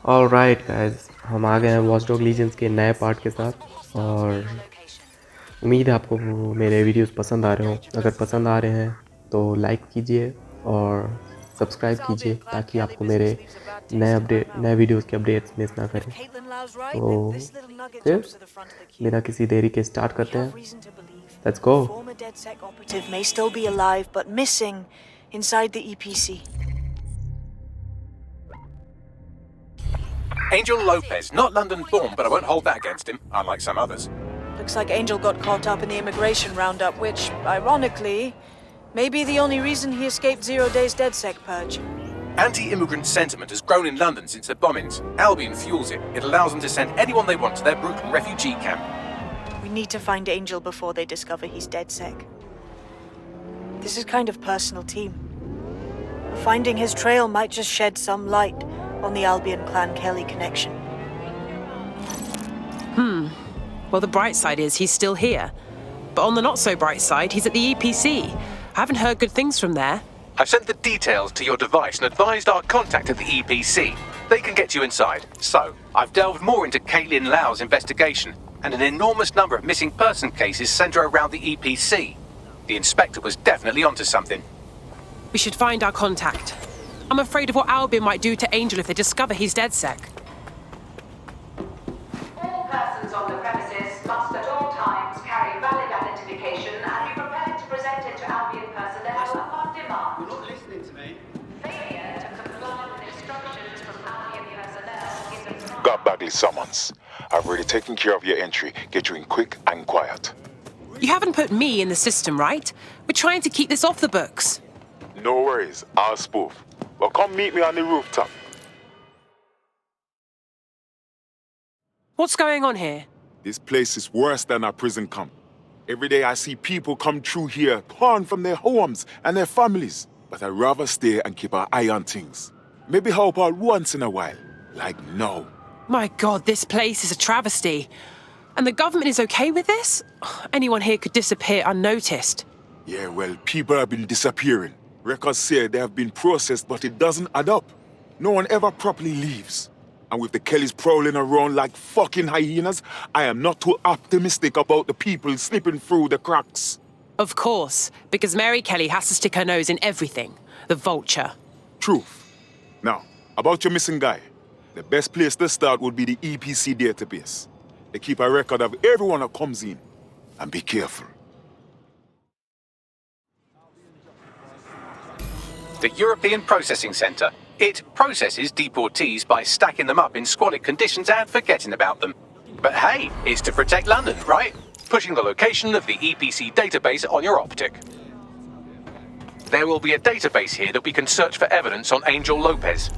Alright guys, हम आ गए हैं वॉच डॉग लीजेंड्स के नए पार्ट के साथ। और उम्मीद है आपको मेरे वीडियोस पसंद आ रहे हो। अगर पसंद आ रहे हैं तो लाइक कीजिए और सब्सक्राइब कीजिए ताकि आपको मेरे नए वीडियोस के अपडेट्स मिस ना करें। तो फिर बिना किसी देरी के स्टार्ट करते हैं। Let's go. Former DedSec operative may still be alive, but missing inside the EPC. Angel Lopez, not London-born, but I won't hold that against him, unlike some others. Looks like Angel got caught up in the immigration roundup, which, ironically, may be the only reason he escaped 0 Days DedSec purge. Anti-immigrant sentiment has grown in London since the bombings. Albion fuels it. It allows them to send anyone they want to their brutal refugee camp. We need to find Angel before they discover he's DedSec. This is kind of personal, team. Finding his trail might just shed some light on the Albion Clan Kelly connection. Well, the bright side is he's still here. But on the not-so-bright side, he's at the EPC. I haven't heard good things from there. I've sent the details to your device and advised our contact at the EPC. They can get you inside. So, I've delved more into Caitlin Lau's investigation, and an enormous number of missing person cases centre around the EPC. The inspector was definitely onto something. We should find our contact. I'm afraid of what Albion might do to Angel if they discover he's DedSec. All persons on the premises must at all times carry valid identification and be prepared to present it to Albion personnel upon demand. You're not listening to me. Failure to comply with instructions from Albion personnel is a crime. Got Bagley summons. I've already taken care of your entry. Get you in quick and quiet. You haven't put me in the system, right? We're trying to keep this off the books. No worries, I'll spoof. Well, come meet me on the rooftop. What's going on here? This place is worse than a prison camp. Every day I see people come through here, torn from their homes and their families. But I'd rather stay and keep an eye on things. Maybe help out once in a while. Like now. My God, this place is a travesty. And the government is okay with this? Anyone here could disappear unnoticed. Yeah, well, people have been disappearing. Records say they have been processed, but it doesn't add up. No one ever properly leaves. And with the Kellys prowling around like fucking hyenas, I am not too optimistic about the people slipping through the cracks. Of course, because Mary Kelly has to stick her nose in everything. The vulture. Truth. Now, about your missing guy. The best place to start would be the EPC database. They keep a record of everyone that comes in. And be careful. The European Processing Centre. It processes deportees by stacking them up in squalid conditions and forgetting about them. But hey, it's to protect London, right? Pushing the location of the EPC database on your optic. There will be a database here that we can search for evidence on Angel Lopez.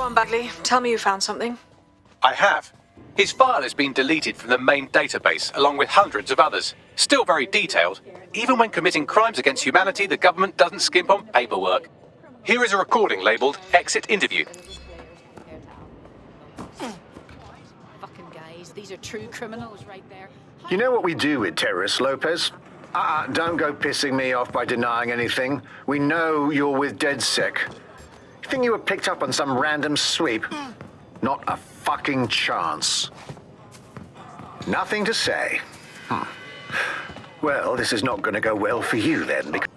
on, Bagley. Tell me you found something. I have. His file has been deleted from the main database, along with hundreds of others. Still very detailed. Even when committing crimes against humanity, the government doesn't skimp on paperwork. Here is a recording labelled Exit Interview. Fucking guys, these are true criminals right there. You know what we do with terrorists, Lopez? Don't go pissing me off by denying anything. We know you're with DedSec. You think you were picked up on some random sweep? Not a fucking chance. Nothing to say. Well, this is not going to go well for you then, because...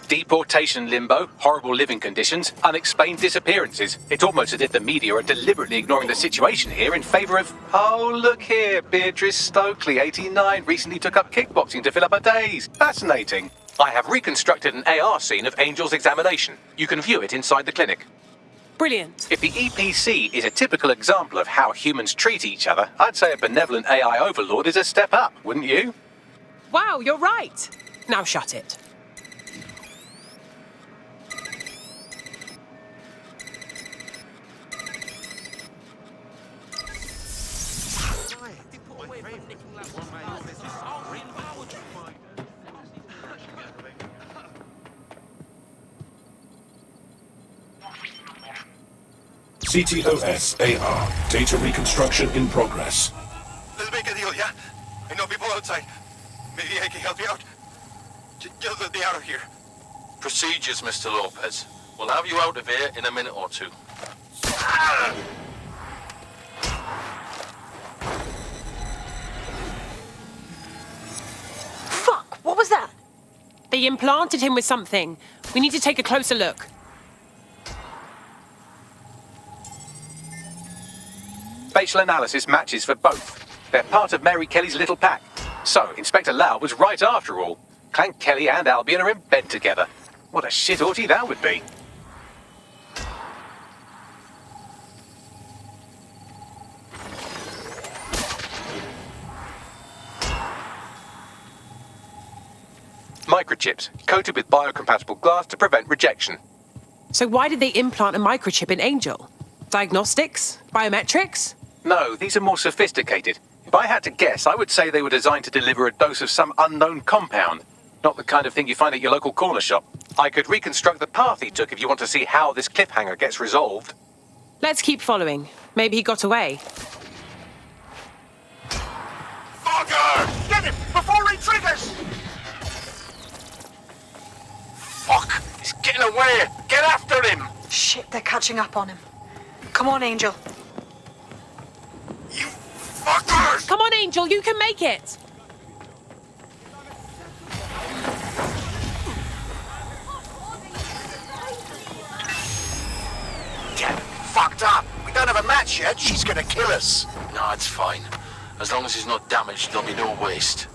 Deportation limbo, horrible living conditions, unexplained disappearances. It's almost as if the media are deliberately ignoring the situation here in favour of, oh, look here, Beatrice Stokely, 89, recently took up kickboxing to fill up her days. Fascinating. I have reconstructed an AR scene of Angel's examination. You can view it inside the clinic. Brilliant. If the EPC is a typical example of how humans treat each other, I'd say a benevolent AI overlord is a step up, wouldn't you? Wow, you're right. Now shut it. CTOS AR. Data reconstruction in progress. Let's make a deal, yeah? I know people outside. Maybe I can help you out. Just let me out of here. Procedures, Mr. Lopez. We'll have you out of here in a minute or two. Fuck! What was that? They implanted him with something. We need to take a closer look. Facial analysis matches for both. They're part of Mary Kelly's little pack. So, Inspector Lau was right after all. Clank Kelly and Albion are in bed together. What a shit orgy that would be. Microchips, coated with biocompatible glass to prevent rejection. So why did they implant a microchip in Angel? Diagnostics? Biometrics? No, these are more sophisticated. If I had to guess, I would say they were designed to deliver a dose of some unknown compound. Not the kind of thing you find at your local corner shop. I could reconstruct the path he took if you want to see how this cliffhanger gets resolved. Let's keep following. Maybe he got away. Fucker! Get him before he triggers! Fuck! He's getting away! Get after him! Shit, they're catching up on him. Come on, Angel. You fuckers! Come on, Angel, you can make it! Get fucked up! We don't have a match yet. She's gonna kill us. No, it's fine. As long as he's not damaged, there'll be no waste.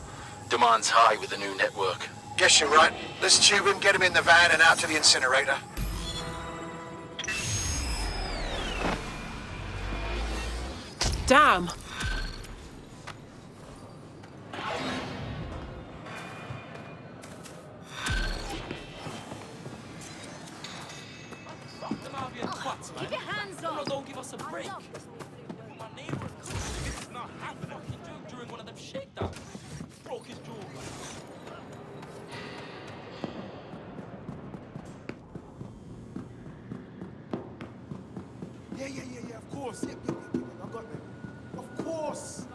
Demand's high with the new network. Guess you're right. Let's tube him, get him in the van and out to the incinerator. Damn. Keep your hands off! Don't give us a break. My neighbor this is not happening. He did during one of them shakedowns. Broke his jaw. Yeah, of course. Yeah, I got it. Of course.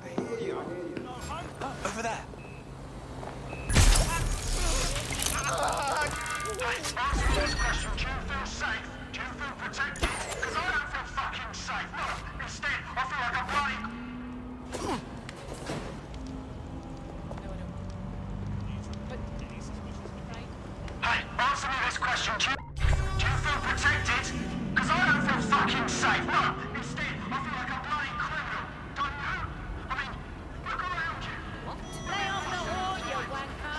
I hear you. Over there. This question, do you feel safe? Do you feel protected? Because I don't feel fucking safe. No, instead, I feel like I'm bloody... Hey, answer me this question. Do you feel protected? Because I don't feel fucking safe. No, instead, I feel like a bloody criminal. Don't you? I mean, look around you. Lay off the horn, you wanker!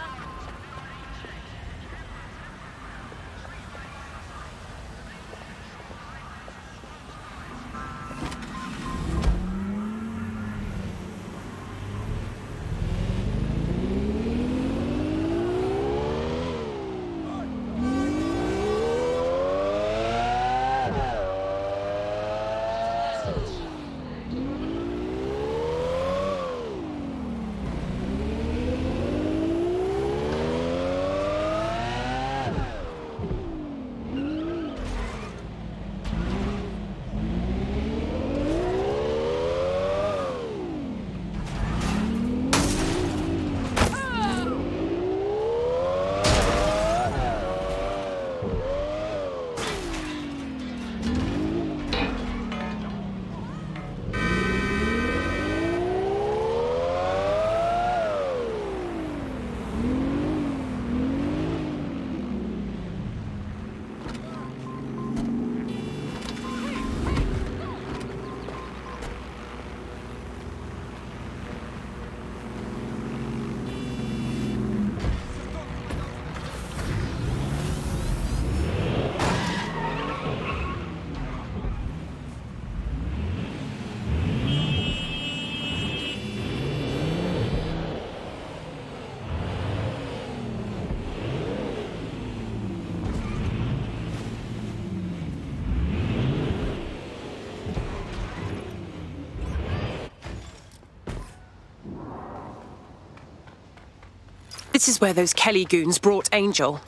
This is where those Kelly goons brought Angel.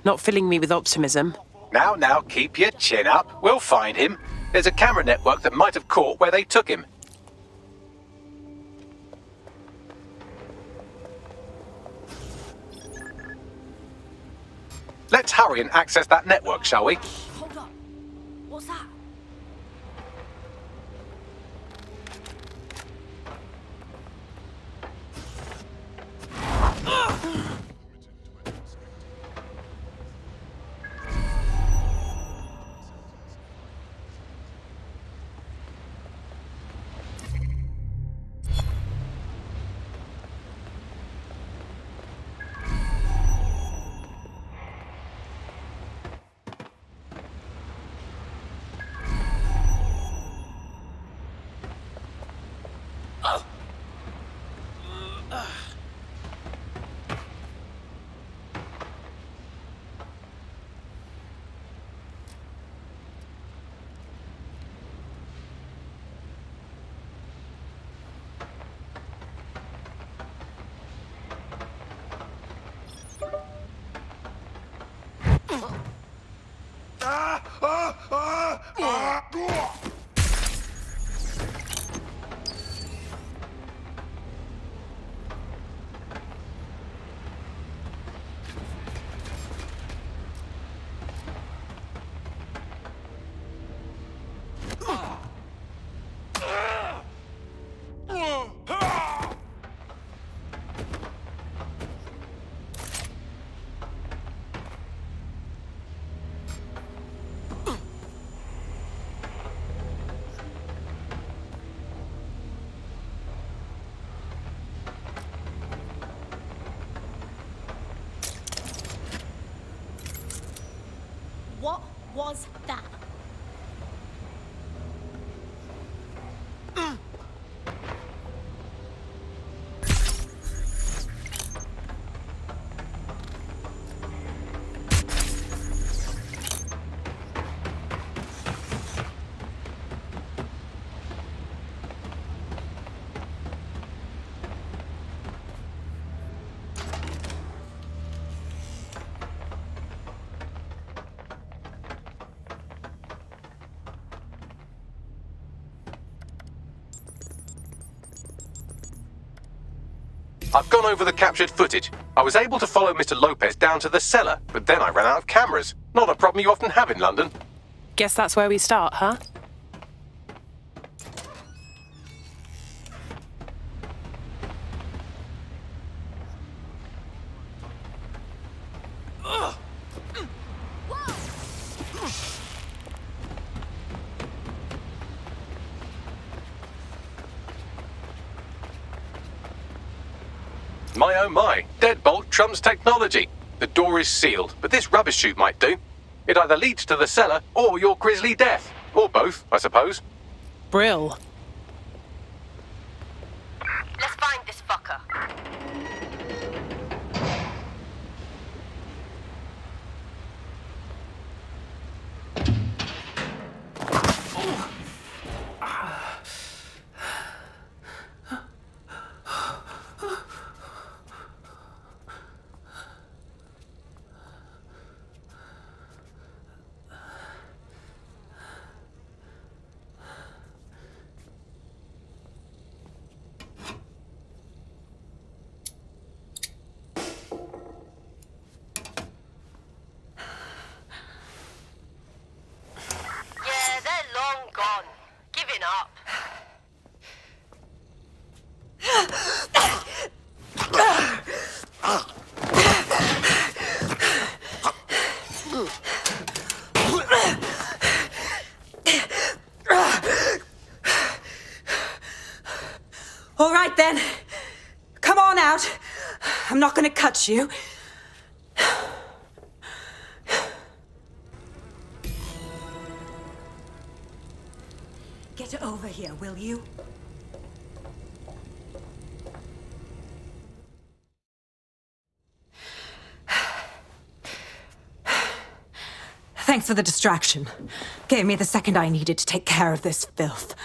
Not filling me with optimism. Now, keep your chin up. We'll find him. There's a camera network that might have caught where they took him. Let's hurry and access that network, shall we? Hold up. What's that? What was that? I've gone over the captured footage. I was able to follow Mr. Lopez down to the cellar, but then I ran out of cameras. Not a problem you often have in London. Guess that's where we start, huh? My oh my, deadbolt trumps technology. The door is sealed, but this rubbish chute might do. It either leads to the cellar or your grisly death. Or both, I suppose. Brill. Let's find this fucker. All right then. Come on out. I'm not gonna cut you. Get over here, will you? Thanks for the distraction. Gave me the second I needed to take care of this filth.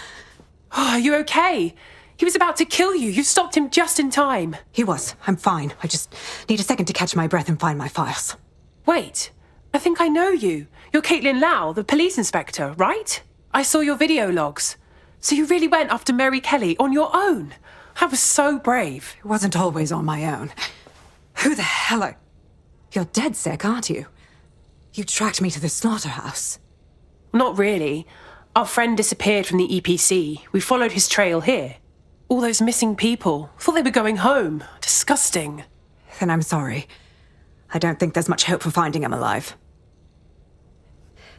Oh, are you okay? He was about to kill you. You stopped him just in time. He was. I'm fine. I just need a second to catch my breath and find my files. Wait, I think I know you. You're Caitlin Lau, the police inspector, right? I saw your video logs. So you really went after Mary Kelly on your own? That was so brave. It wasn't always on my own. Who the hell are... You're dead sick, aren't you? You tracked me to the slaughterhouse. Not really. Our friend disappeared from the EPC. We followed his trail here. All those missing people. Thought they were going home. Disgusting. Then I'm sorry. I don't think there's much hope for finding him alive.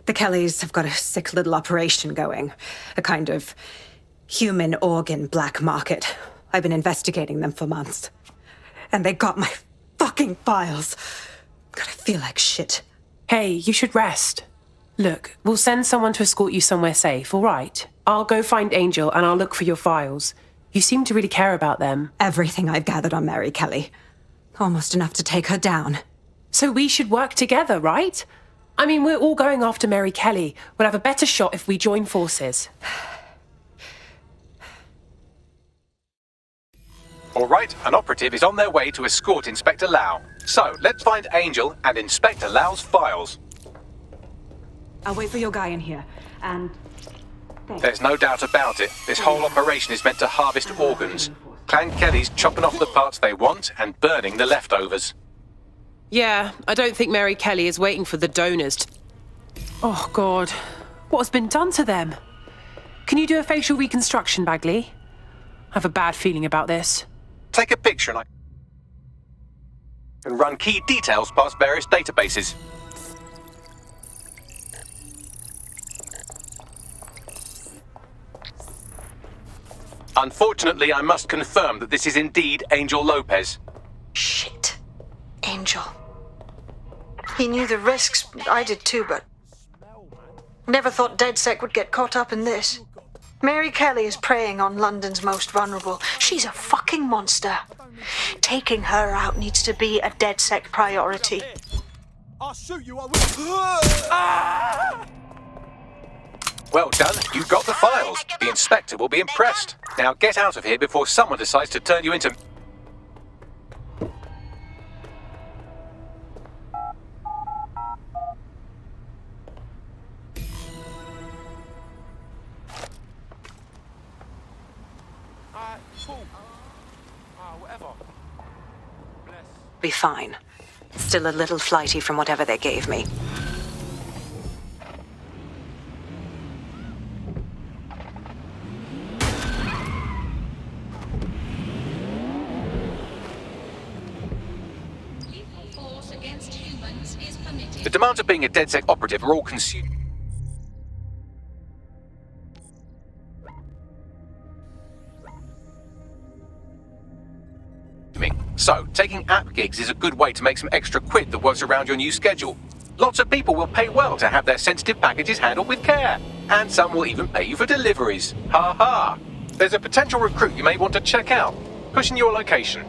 The Kellys have got a sick little operation going. A kind of human organ black market. I've been investigating them for months. And they got my fucking files. God, I feel like shit. Hey, you should rest. Look, we'll send someone to escort you somewhere safe, all right? I'll go find Angel and I'll look for your files. You seem to really care about them. Everything I've gathered on Mary Kelly. Almost enough to take her down. So we should work together, right? I mean, we're all going after Mary Kelly. We'll have a better shot if we join forces. All right, an operative is on their way to escort Inspector Lau. So, let's find Angel and Inspector Lau's files. I'll wait for your guy in here, and... There's no doubt about it. This whole operation is meant to harvest organs. Clan Kelly's chopping off the parts they want and burning the leftovers. Yeah, I don't think Mary Kelly is waiting for the donors to... Oh, God. What has been done to them? Can you do a facial reconstruction, Bagley? I have a bad feeling about this. Take a picture and I can run key details past various databases. Unfortunately, I must confirm that this is indeed Angel Lopez. Shit. Angel. He knew the risks. I did too, but... Never thought DedSec would get caught up in this. Mary Kelly is preying on London's most vulnerable. She's a fucking monster. Taking her out needs to be a DedSec priority. I'll shoot you, I will. Well done, you got the files. The inspector will be impressed. Now get out of here before someone decides to turn you into... Be fine. Still a little flighty from whatever they gave me. The demands of being a DedSec operative are all consumed. So, taking app gigs is a good way to make some extra quid that works around your new schedule. Lots of people will pay well to have their sensitive packages handled with care. And some will even pay you for deliveries. Ha ha! There's a potential recruit you may want to check out. Pushing your location.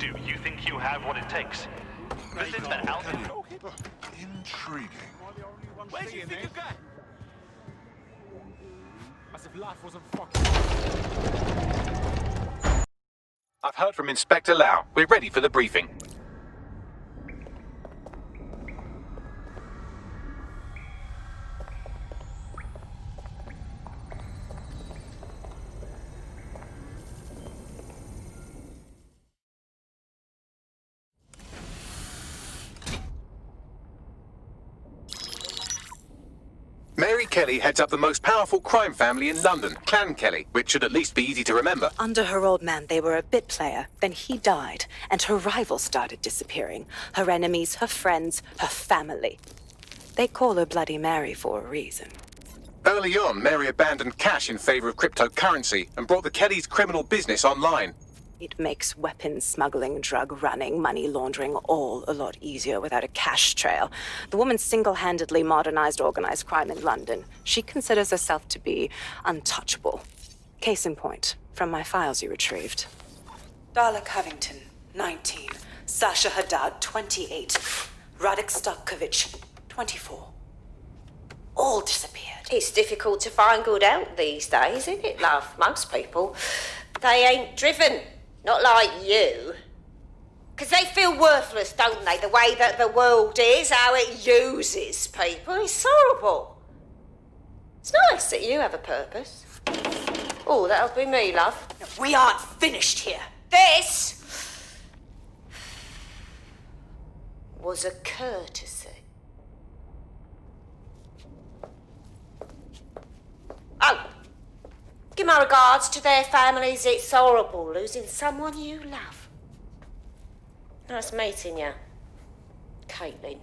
Do you think you have what it takes? Visit the Albion. Intriguing. Where do you think you're going? As if life wasn't fucking. I've heard from Inspector Lau. We're ready for the briefing. Mary Kelly heads up the most powerful crime family in London, Clan Kelly, which should at least be easy to remember. Under her old man, they were a bit player. Then he died, and her rivals started disappearing. Her enemies, her friends, her family. They call her Bloody Mary for a reason. Early on, Mary abandoned cash in favor of cryptocurrency and brought the Kellys' criminal business online. It makes weapons smuggling, drug running, money laundering all a lot easier without a cash trail. The woman single-handedly modernized organized crime in London. She considers herself to be untouchable. Case in point, from my files you retrieved. Darla Covington, 19. Sasha Haddad, 28. Radek Stokovich, 24. All disappeared. It's difficult to find good help these days, isn't it, love? Most people, they ain't driven. Not like you. 'Cause they feel worthless, don't they? The way that the world is, how it uses people. It's horrible. It's nice that you have a purpose. Oh, that'll be me, love. We aren't finished here. This was a courtesy. Oh. Give my regards to their families. It's horrible losing someone you love. Nice meeting you, Caitlin.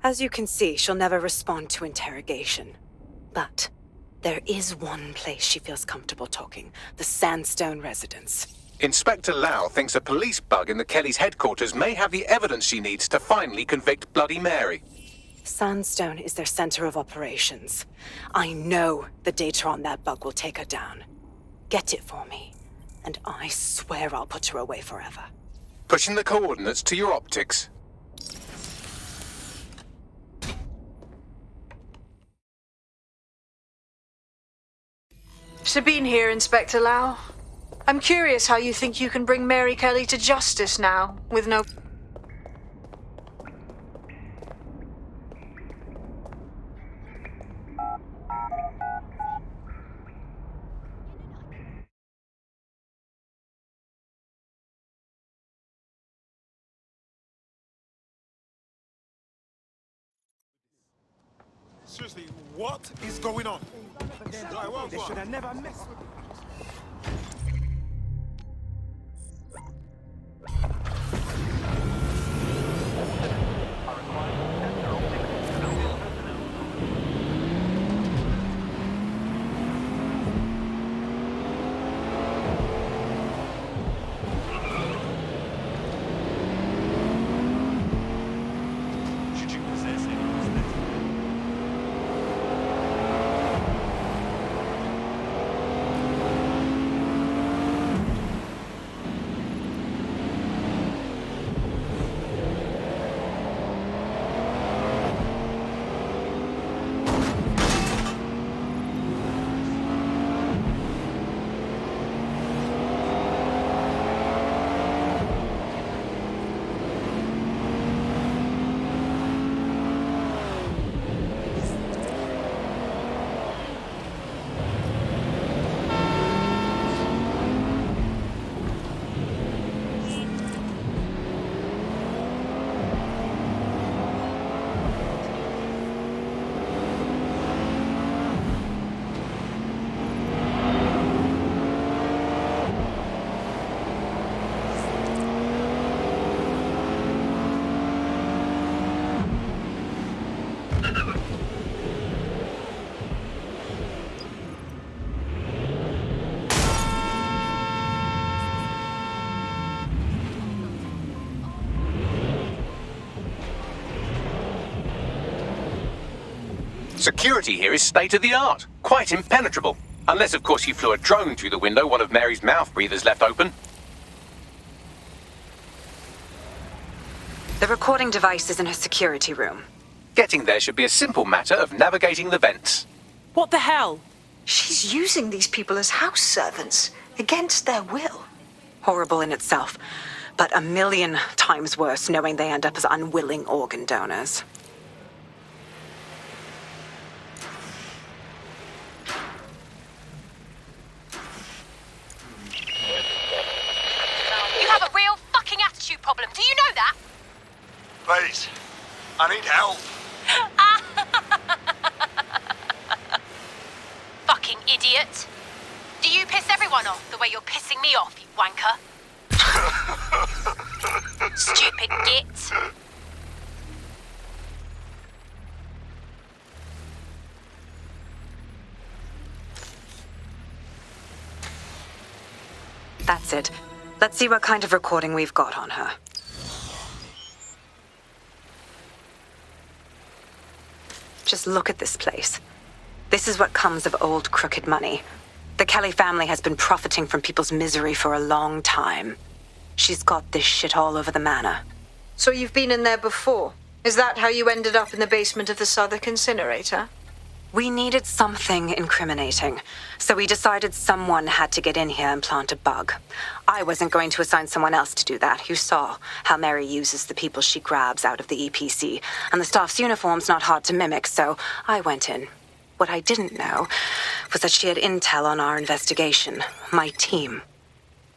As you can see, she'll never respond to interrogation. But there is one place she feels comfortable talking, the Sandstone residence. Inspector Lau thinks a police bug in the Kellys' headquarters may have the evidence she needs to finally convict Bloody Mary. Sandstone is their center of operations. I know the data on that bug will take her down. Get it for me, and I swear I'll put her away forever. Pushing the coordinates to your optics. Sabine here, Inspector Lau. I'm curious how you think you can bring Mary Kelly to justice now, with no... Seriously, what is going on? They should have never messed with me. Security here is state-of-the-art, quite impenetrable. Unless, of course, you flew a drone through the window one of Mary's mouth breathers left open. The recording device is in her security room. Getting there should be a simple matter of navigating the vents. What the hell? She's using these people as house servants, against their will. Horrible in itself, but a million times worse knowing they end up as unwilling organ donors. You have a real fucking attitude problem. Do you know that? Please, I need help. Fucking idiot. Do you piss everyone off the way you're pissing me off, you wanker? Stupid git. That's it. Let's see what kind of recording we've got on her. Just look at this place. This is what comes of old crooked money. The Kelly family has been profiting from people's misery for a long time. She's got this shit all over the manor. So you've been in there before? Is that how you ended up in the basement of the Southwark incinerator? We needed something incriminating, so we decided someone had to get in here and plant a bug. I wasn't going to assign someone else to do that. You saw how Mary uses the people she grabs out of the EPC, and the staff's uniform's not hard to mimic, so I went in. What I didn't know was that she had intel on our investigation, my team.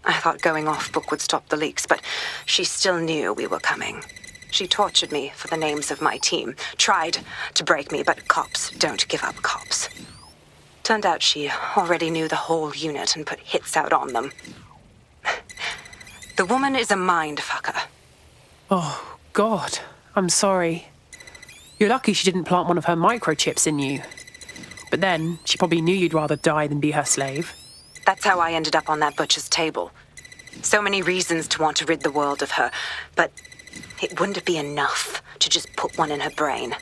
I thought going off book would stop the leaks, but she still knew we were coming. She tortured me for the names of my team, tried to break me, but cops don't give up cops. Turned out she already knew the whole unit and put hits out on them. The woman is a mind fucker. Oh, God. I'm sorry. You're lucky she didn't plant one of her microchips in you. But then, she probably knew you'd rather die than be her slave. That's how I ended up on that butcher's table. So many reasons to want to rid the world of her, but it wouldn't be enough to just put one in her brain.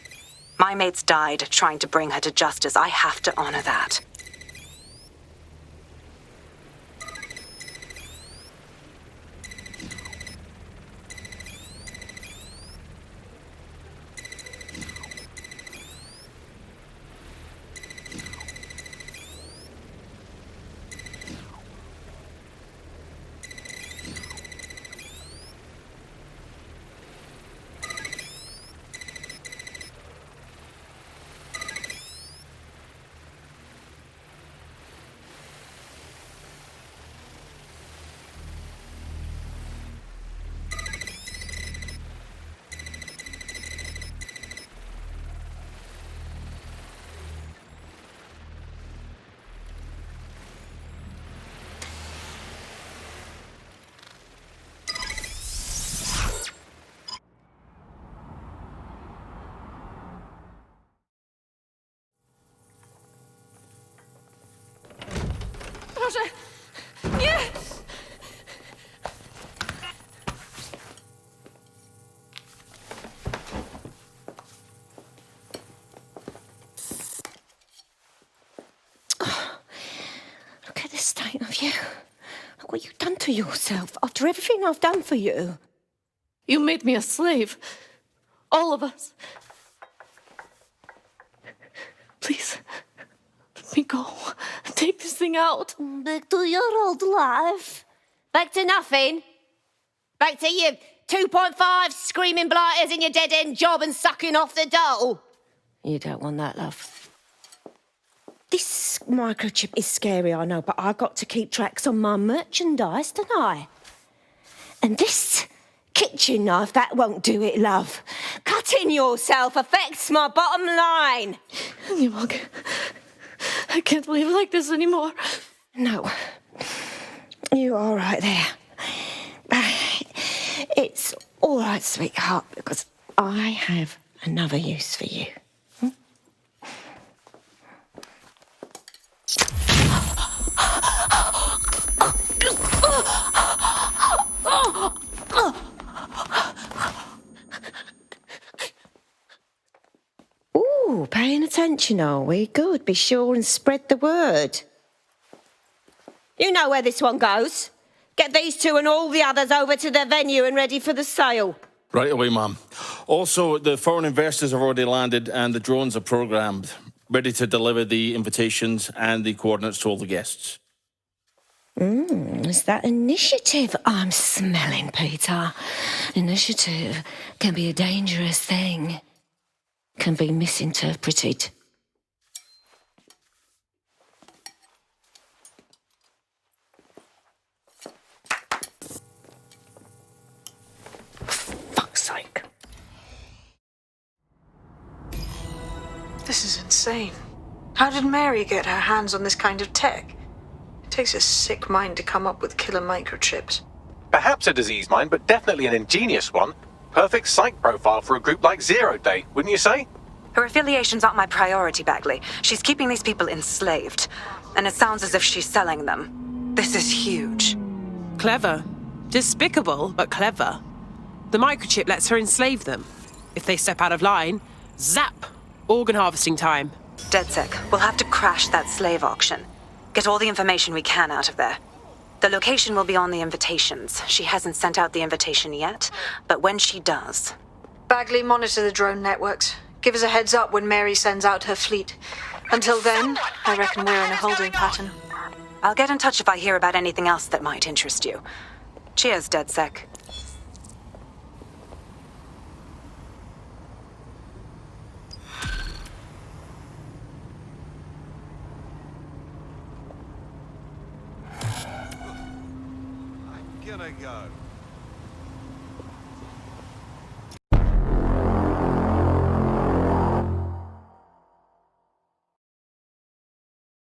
My mates died trying to bring her to justice. I have to honor that. Proszę! Nie! Look at the state of you. Look what you've done to yourself after everything I've done for you. You made me a slave. All of us. Please, let me go. Take this thing out. Back to your old life. Back to nothing. Back to you 2.5 screaming blighters in your dead-end job and sucking off the dole. You don't want that, love. This microchip is scary, I know, but I got to keep tracks on my merchandise, don't I? And this kitchen knife, that won't do it, love. Cutting yourself affects my bottom line. I can't live like this anymore. No. You're all right there. It's all right, sweetheart, because I have another use for you. Ooh, paying attention, are we? Good. Be sure and spread the word. You know where this one goes. Get these two and all the others over to the venue and ready for the sale. Right away, ma'am. Also, the foreign investors have already landed and the drones are programmed, ready to deliver the invitations and the coordinates to all the guests. It's that initiative I'm smelling, Peter. Initiative can be a dangerous thing. Can be misinterpreted. Fuck's sake. This is insane. How did Mary get her hands on this kind of tech? It takes a sick mind to come up with killer microchips. Perhaps a disease mind, but definitely an ingenious one. Perfect psych profile for a group like Zero Day, wouldn't you say? Her affiliations aren't my priority, Bagley. She's keeping these people enslaved. And it sounds as if she's selling them. This is huge. Clever. Despicable, but clever. The microchip lets her enslave them. If they step out of line, zap! Organ harvesting time. DedSec, we'll have to crash that slave auction. Get all the information we can out of there. The location will be on the invitations. She hasn't sent out the invitation yet, but when she does... Bagley, monitor the drone networks. Give us a heads up when Mary sends out her fleet. Until then, I reckon we're in a holding pattern. I'll get in touch if I hear about anything else that might interest you. Cheers, DedSec. Gonna go.